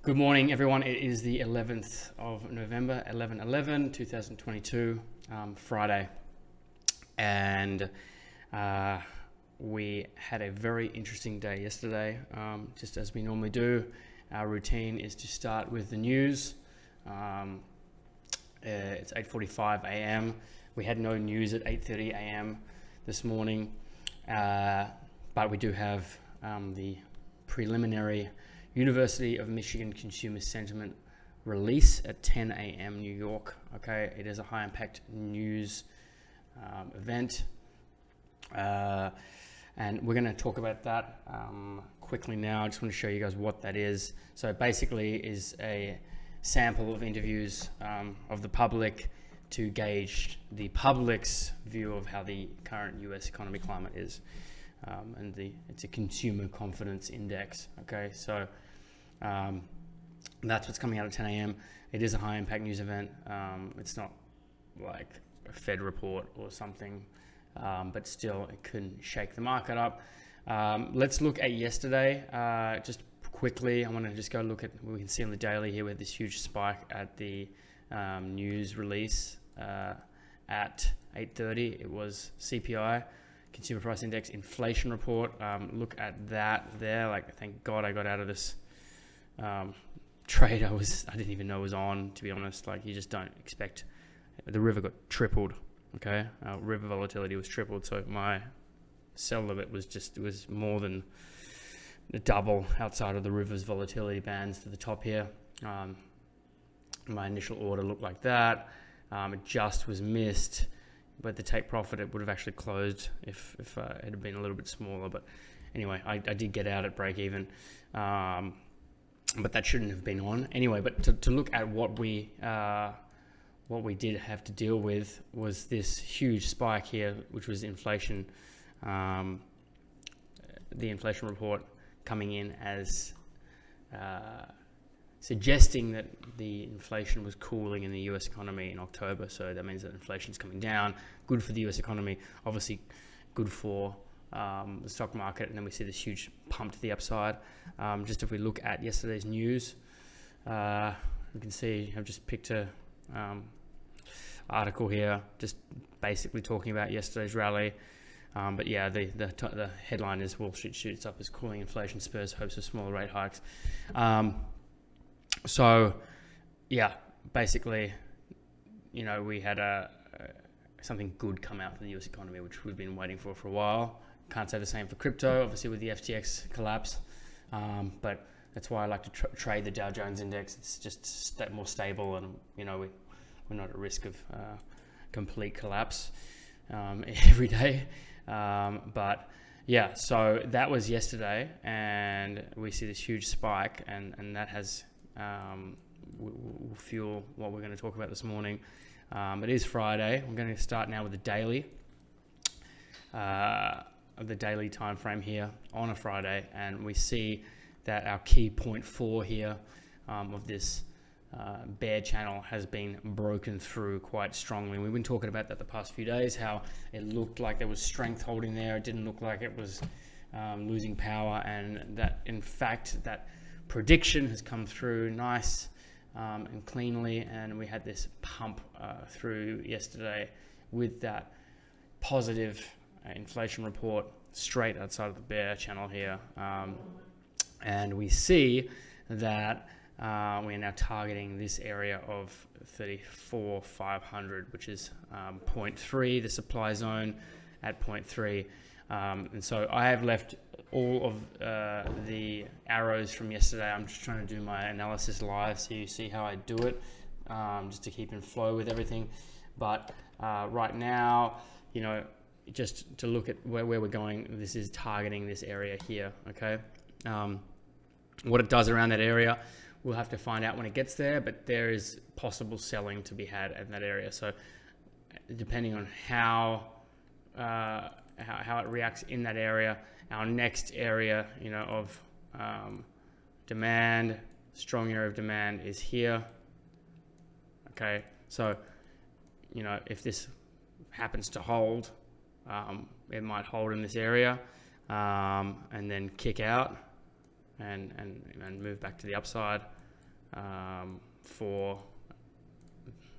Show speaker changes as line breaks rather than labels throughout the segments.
Good morning, everyone. It is the 11th of November, 11/11/2022, Friday. And we had a very interesting day yesterday. Just as we normally do, our routine is to start with the news. It's 8:45 a.m. We had no news at 8:30 a.m. this morning, but we do have the preliminary University of Michigan Consumer Sentiment release at 10 a.m. New York. Okay, it is a high impact news event, and we're going to talk about that quickly now. I just want to show you guys what that is. So basically is a sample of interviews of the public to gauge the public's view of how the current US economy climate is. And it's a consumer confidence index. Okay, so that's what's coming out at 10 a.m. It is a high impact news event. It's not like a Fed report or something, but still it couldn't shake the market up. Let's look at yesterday. Just quickly, I want to just go look at, we can see on the daily here, we had this huge spike at the news release at 8:30. It was CPI, Consumer Price Index, inflation report. Look at that there. Like, thank God I got out of this trade I didn't even know was on, to be honest. Like, you just don't expect. The river got tripled. Okay, river volatility was tripled, so my sell of it was more than double outside of the river's volatility bands to the top here. My initial order looked like that. It just was missed, but the take profit, it would have actually closed if it had been a little bit smaller. But anyway, I did get out at break even, but that shouldn't have been on anyway. But to look at what we did have to deal with was this huge spike here, which was inflation. The inflation report coming in as suggesting that the inflation was cooling in the US economy in October. So that means that inflation is coming down. Good for the US economy, obviously good for the stock market. And then we see this huge pump to the upside. Just if we look at yesterday's news, you can see I've just picked a article here, just basically talking about yesterday's rally. But yeah, the headline is Wall Street shoots up as cooling inflation spurs hopes of smaller rate hikes. So yeah, basically, we had something good come out for the US economy, which we've been waiting for a while. Can't say the same for crypto, obviously, with the FTX collapse. But that's why I like to trade the Dow Jones index. It's just more stable, and we're not at risk of complete collapse every day. But yeah, so that was yesterday, and we see this huge spike, and that has will fuel what we're going to talk about this morning. It is Friday. I'm going to start now with the daily time frame here on a Friday, and we see that our key point 4 here of this bear channel has been broken through quite strongly. We've been talking about that the past few days, how it looked like there was strength holding there. It didn't look like it was losing power, and that in fact that prediction has come through nice and cleanly, and we had this pump through yesterday with that positive inflation report straight outside of the bear channel here, and we see that we're now targeting this area of 34,500, which is 0.3, the supply zone at 0.3. And so I have left all of the arrows from yesterday. I'm just trying to do my analysis live so you see how I do it, just to keep in flow with everything. But right now, just to look at where we're going, this is targeting this area here, okay? What it does around that area, we'll have to find out when it gets there, but there is possible selling to be had in that area. So depending on how it reacts in that area, our next area, of demand, strong area of demand is here. Okay, so if this happens to hold, it might hold in this area, and then kick out and move back to the upside. for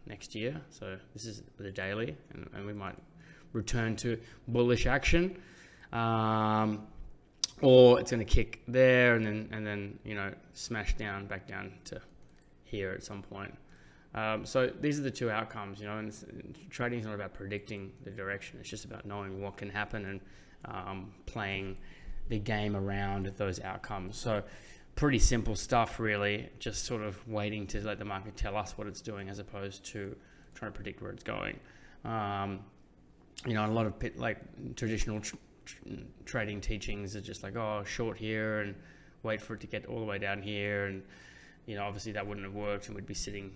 next year. So this is the daily, and we might return to bullish action, or it's going to kick there and then smash back down to here at some point. So these are the two outcomes, and trading is not about predicting the direction. It's just about knowing what can happen and playing the game around those outcomes. So pretty simple stuff, really, just sort of waiting to let the market tell us what it's doing as opposed to trying to predict where it's going. A lot of traditional trading teachings are just like, oh, short here and wait for it to get all the way down here. And, obviously that wouldn't have worked, and we'd be sitting,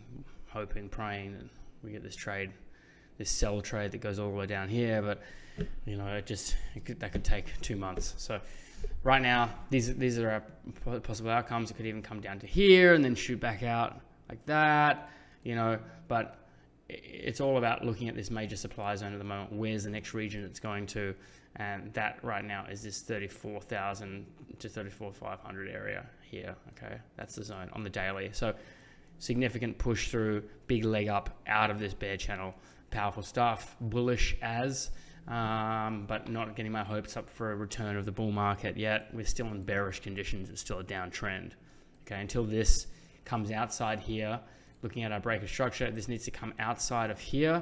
hoping, praying, and we get this sell trade that goes all the way down here. But, that could take 2 months. So right now, these are our possible outcomes. It could even come down to here and then shoot back out like that, but it's all about looking at this major supply zone at the moment. Where's the next region it's going to? And that right now is this 34,000 to 34,500 area here. Okay, that's the zone on the daily. So significant push through, big leg up out of this bear channel. Powerful stuff, bullish but not getting my hopes up for a return of the bull market yet. We're still in bearish conditions. It's still a downtrend. Okay, until this comes outside here, looking at our break of structure, this needs to come outside of here.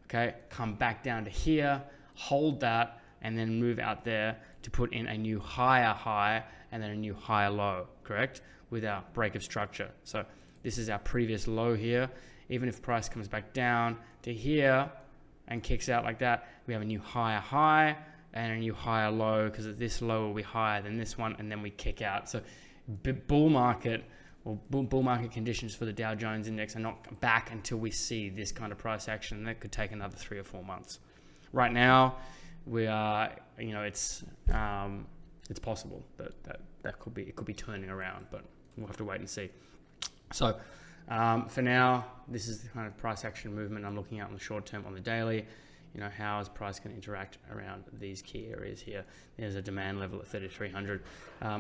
Okay, come back down to here, hold that, and then move out there to put in a new higher high and then a new higher low, correct? With our break of structure. So this is our previous low here. Even if price comes back down to here and kicks out like that, we have a new higher high and a new higher low, because this low will be higher than this one, and then we kick out. So bull market conditions for the Dow Jones index are not back until we see this kind of price action. That could take another 3 or 4 months. Right now, we are, it's possible that could be turning around, but we'll have to wait and see. So for now, this is the kind of price action movement I'm looking at on the short term, on the daily. How is price going to interact around these key areas here? There's a demand level at 3,300.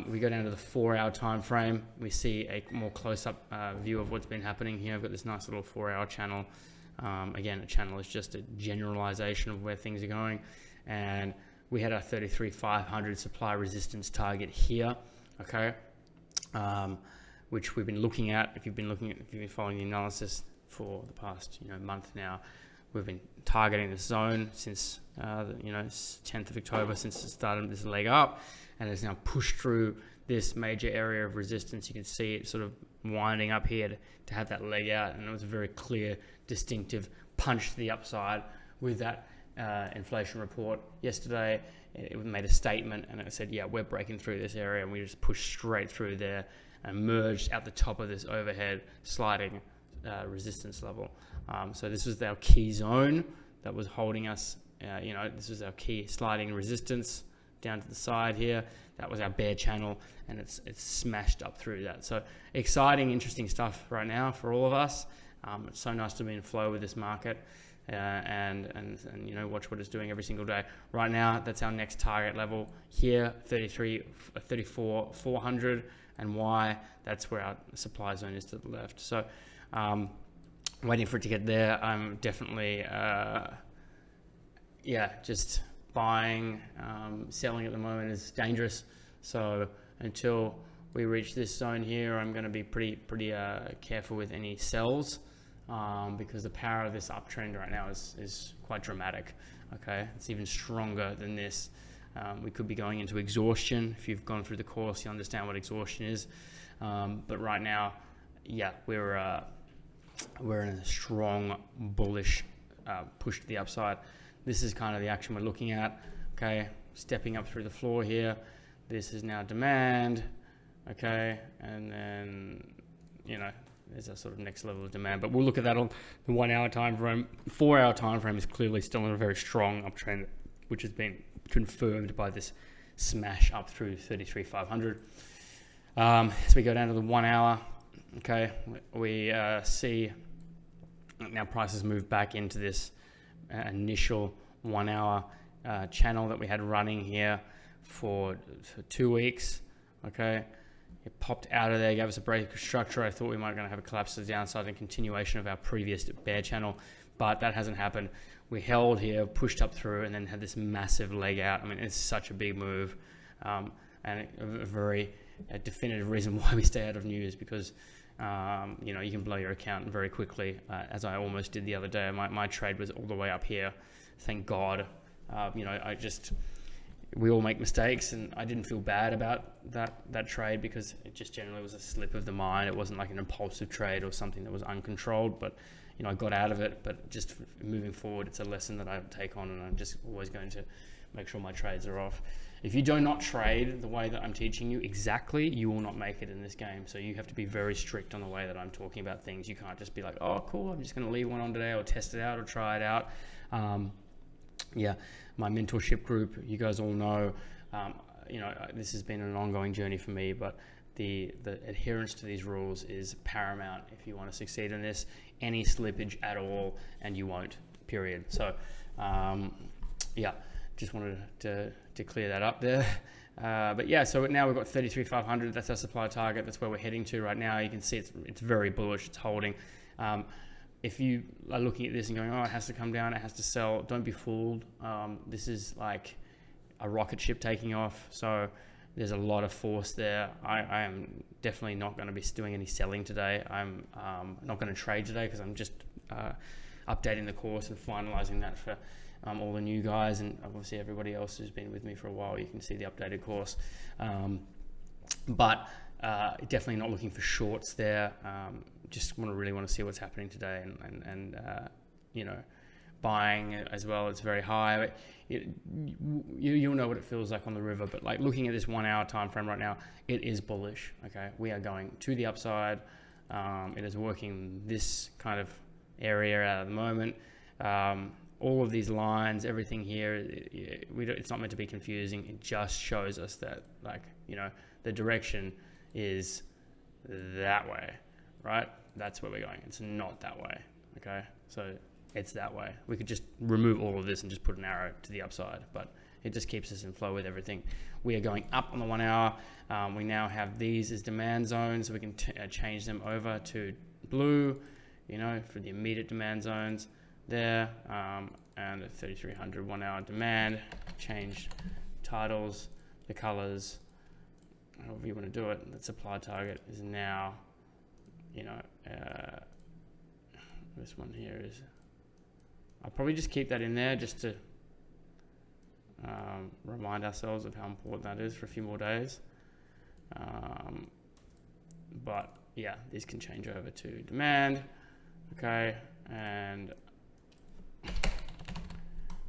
We go down to the 4-hour time frame. We see a more close-up view of what's been happening here. I've got this nice little 4-hour channel. Again, a channel is just a generalization of where things are going. And we had our 33,500 supply resistance target here, okay? Which we've been looking at. If you've been following the analysis for the past month now, we've been targeting this zone since 10th of October, since it started this leg up, and it's now pushed through this major area of resistance. You can see it sort of winding up here to have that leg out, and it was a very clear, distinctive punch to the upside with that inflation report yesterday. It made a statement and it said, yeah, we're breaking through this area, and we just pushed straight through there and merged at the top of this overhead sliding resistance level. So this was our key zone that was holding us. This was our key sliding resistance down to the side here. That was our bear channel, and it's smashed up through that. So exciting, interesting stuff right now for all of us. It's so nice to be in flow with this market. And watch what it's doing every single day. Right now, that's our next target level here, 34,400, and why? That's where our supply zone is to the left. So waiting for it to get there. I'm definitely just buying. Selling at the moment is dangerous. So until we reach this zone here, I'm going to be pretty careful with any sells. Because the power of this uptrend right now is quite dramatic. Okay, it's even stronger than this. We could be going into exhaustion. If you've gone through the course, you understand what exhaustion is. But right now, we're in a strong bullish push to the upside. This is kind of the action we're looking at. Okay, stepping up through the floor here. This is now demand. Okay, and then there's a sort of next level of demand, but we'll look at that on the 1 hour time frame. 4 hour time frame is clearly still in a very strong uptrend, which has been confirmed by this smash up through 33,500. As we go down to the 1 hour, okay, we see now prices move back into this initial 1 hour channel that we had running here for 2 weeks. Okay, It popped out of there, gave us a break of structure. I thought we might going to have a collapse to the downside and continuation of our previous bear channel, but that hasn't happened. We held here, pushed up through, and then had this massive leg out. I mean, it's such a big move, and a very definitive reason why we stay out of news, because you know, you can blow your account very quickly, as I almost did the other day. My trade was all the way up here. Thank God. You know, we all make mistakes, and I didn't feel bad about that trade, because it just generally was a slip of the mind. It wasn't like an impulsive trade or something that was uncontrolled, but you know, I got out of it. But just moving forward, it's a lesson that I take on, and I'm just always going to make sure my trades are off. If you do not trade the way that I'm teaching you exactly, you will not make it in this game. So you have to be very strict on the way that I'm talking about things. You can't just be like, oh, cool, I'm just going to leave one on today, or test it out, or try it out. Yeah, my mentorship group, you guys all know, you know, this has been an ongoing journey for me, but the adherence to these rules is paramount if you want to succeed in this. Any slippage at all, and you won't, period. So, yeah, just wanted to clear that up there. But yeah, so now we've got 33,500. That's our supply target. That's where we're heading to right now. You can see it's very bullish. It's holding. If you are looking at this and going, oh, it has to come down, it has to sell, don't be fooled. This is like a rocket ship taking off. So there's a lot of force there. I am definitely not going to be doing any selling today. I'm not going to trade today, because I'm just updating the course and finalizing that for all the new guys, and obviously everybody else who's been with me for a while. You can see the updated course. But definitely not looking for shorts there. Just really want to see what's happening today, and you know, buying as well. It's very high. You'll know what it feels like on the river, but like looking at this 1 hour time frame right now, it is bullish. Okay, we are going to the upside. It is working this kind of area out at the moment. All of these lines, everything here, it's not meant to be confusing. It just shows us that, like, you know, the direction is that way, right? That's where we're going. It's not that way, okay? So it's that way. We could just remove all of this and just put an arrow to the upside, but it just keeps us in flow with everything. We are going up on the 1 hour. We now have these as demand zones, so we can change them over to blue, you know, for the immediate demand zones there, and the 3,300 1 hour demand. Change titles, the colors, however you want to do it. The supply target is now, you know, this one here is, I'll probably just keep that in there just to remind ourselves of how important that is for a few more days. But yeah, these can change over to demand. Okay, and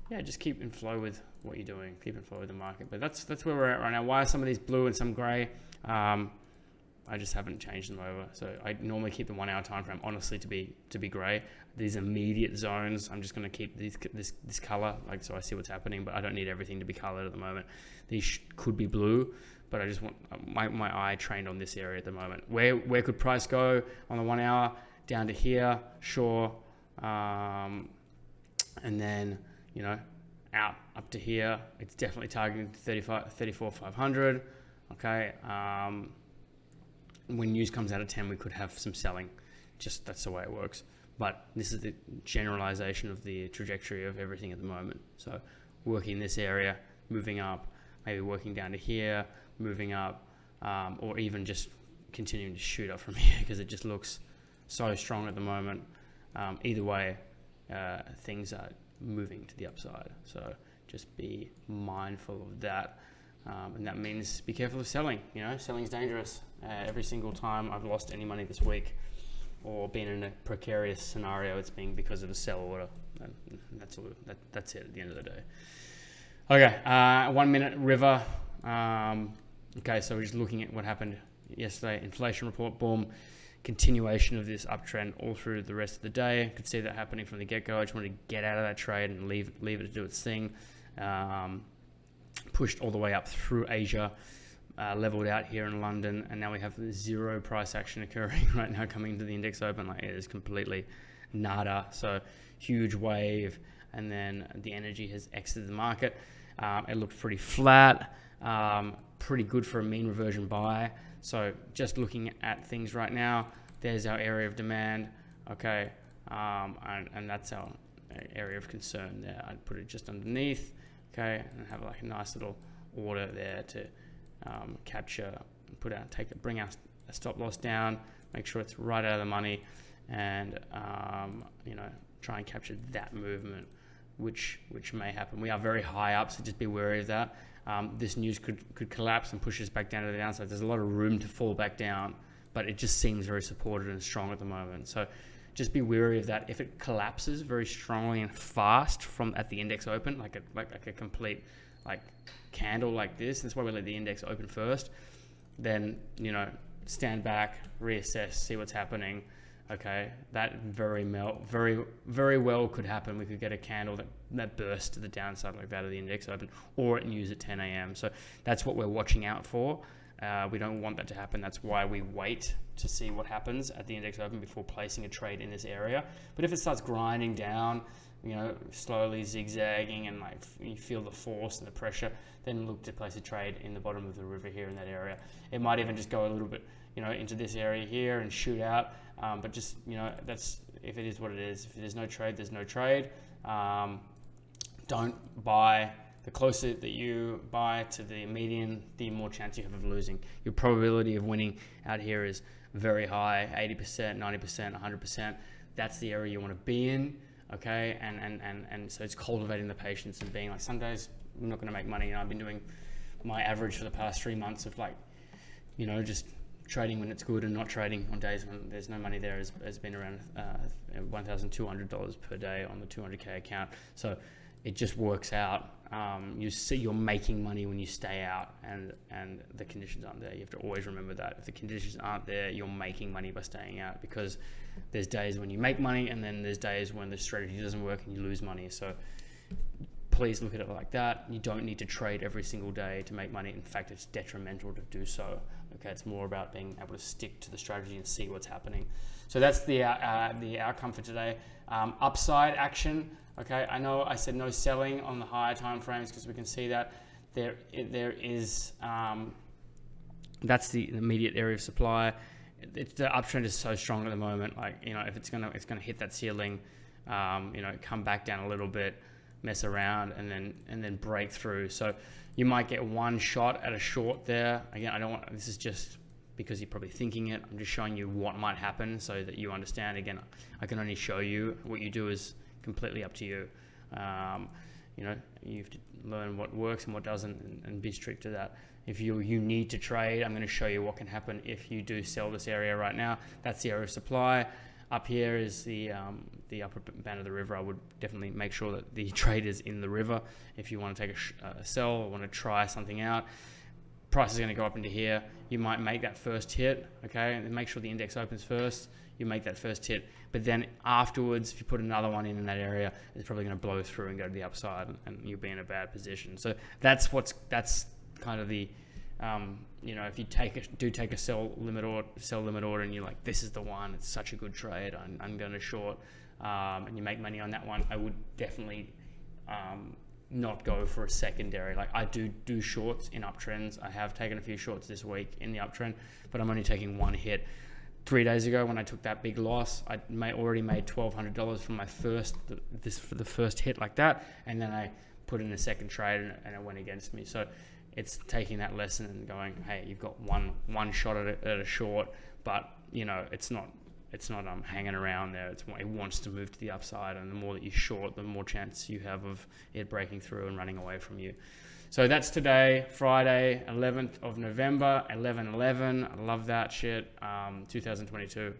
yeah, just keep in flow with what you're doing. Keep in flow with the market. But that's where we're at right now. Why are some of these blue and some grey? I just haven't changed them over. So I normally keep the 1 hour time frame, honestly, to be grey. These immediate zones, I'm just going to keep this color, like, so I see what's happening. But I don't need everything to be colored at the moment. These could be blue, but I just want my eye trained on this area at the moment. Where could price go on the 1 hour? Down to here, sure. And then, you know, out up to here. It's definitely targeting 34,500. Okay. When news comes out of 10, we could have some selling. Just that's the way it works. But this is the generalization of the trajectory of everything at the moment. So working this area, moving up, maybe working down to here, moving up, or even just continuing to shoot up from here, because it just looks so strong at the moment. Either way, things are moving to the upside. So just be mindful of that. And that means be careful of selling. You know, selling's dangerous. Every single time I've lost any money this week or been in a precarious scenario, it's been because of a sell order. And that's it at the end of the day. Okay, 1 minute river. Okay, so we're just looking at what happened yesterday. Inflation report, boom. Continuation of this uptrend all through the rest of the day. Could see that happening from the get-go. I just wanted to get out of that trade and leave it to do its thing. Pushed all the way up through Asia, leveled out here in London, and now we have zero price action occurring right now coming to the index open. Like, it is completely nada. So huge wave, and then the energy has exited the market. It looked pretty flat, pretty good for a mean reversion buy. So just looking at things right now, there's our area of demand, okay, and that's our area of concern there. I'd put it just underneath, okay, and have like a nice little order there to capture, bring our stop loss down, make sure it's right out of the money, and try and capture that movement, which may happen. We are very high up, so just be wary of that. This news could collapse and push us back down to the downside. There's a lot of room to fall back down, but it just seems very supported and strong at the moment. So just be wary of that. If it collapses very strongly and fast from at the index open, like a complete candle like this, that's why we let the index open first. Then stand back, reassess, see what's happening. Okay, that very well could happen. We could get a candle that bursts to the downside like that of the index open, or it news at 10 a.m. So that's what we're watching out for. We don't want that to happen. That's why we wait to see what happens at the index open before placing a trade in this area. But if it starts grinding down, slowly zigzagging, and you feel the force and the pressure, then look to place a trade in the bottom of the river here in that area. It might even just go a little bit, into this area here and shoot out. But just, that's, if it is what it is. If there's no trade, there's no trade. Don't buy. The closer that you buy to the median, the more chance you have of losing. Your probability of winning out here is very high, 80%, 90%, 100%. That's the area you want to be in, okay? And so it's cultivating the patience and being like, some days I'm not going to make money. I've been doing my average for the past 3 months of just trading when it's good and not trading on days when there's no money there has been around $1,200 per day on the 200K account. So it just works out. You see you're making money when you stay out and the conditions aren't there. You have to always remember that. If the conditions aren't there, you're making money by staying out, because there's days when you make money and then there's days when the strategy doesn't work and you lose money. So please look at it like that. You don't need to trade every single day to make money. In fact, it's detrimental to do so. Okay, it's more about being able to stick to the strategy and see what's happening. So that's the outcome for today. Upside action. Okay, I know I said no selling on the higher time frames because we can see that there is that's the immediate area of supply. The uptrend is so strong at the moment. If it's gonna hit that ceiling, come back down a little bit, mess around, and then break through. So you might get one shot at a short there. Again, this is just because you're probably thinking it. I'm just showing you what might happen so that you understand. Again, I can only show you. What you do is completely up to you. You have to learn what works and what doesn't, and be strict to that. If you need to trade, I'm going to show you what can happen if you do sell this area right now. That's the area of supply. Up here is the upper band of the river. I would definitely make sure that the trade is in the river. If you want to take a sell or want to try something out, price is going to go up into here. You might make that first hit, okay, and make sure the index opens first. You make that first hit, but then afterwards, if you put another one in that area, it's probably going to blow through and go to the upside, and you'll be in a bad position. So that's kind of the if you take a sell limit order, and you're like, this is the one, it's such a good trade, I'm going to short, and you make money on that one, I would definitely not go for a secondary. I do shorts in uptrends. I have taken a few shorts this week in the uptrend, but I'm only taking one hit. 3 days ago, when I took that big loss, I already made $1,200 from for the first hit like that, and then I put in a second trade, and it went against me. So it's taking that lesson and going, hey, you've got one shot at a short, but it's not hanging around there. It wants to move to the upside, and the more that you short, the more chance you have of it breaking through and running away from you. So that's today, Friday, 11th of November, 11/11. I love that shit. 2022.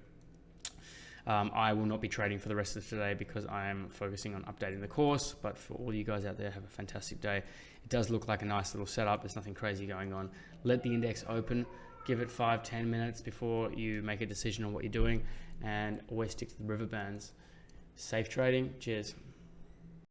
I will not be trading for the rest of today because I am focusing on updating the course. But for all you guys out there, have a fantastic day. It does look like a nice little setup. There's nothing crazy going on. Let the index open. Give it 5-10 minutes before you make a decision on what you're doing, and always stick to the river bands. Safe trading. Cheers.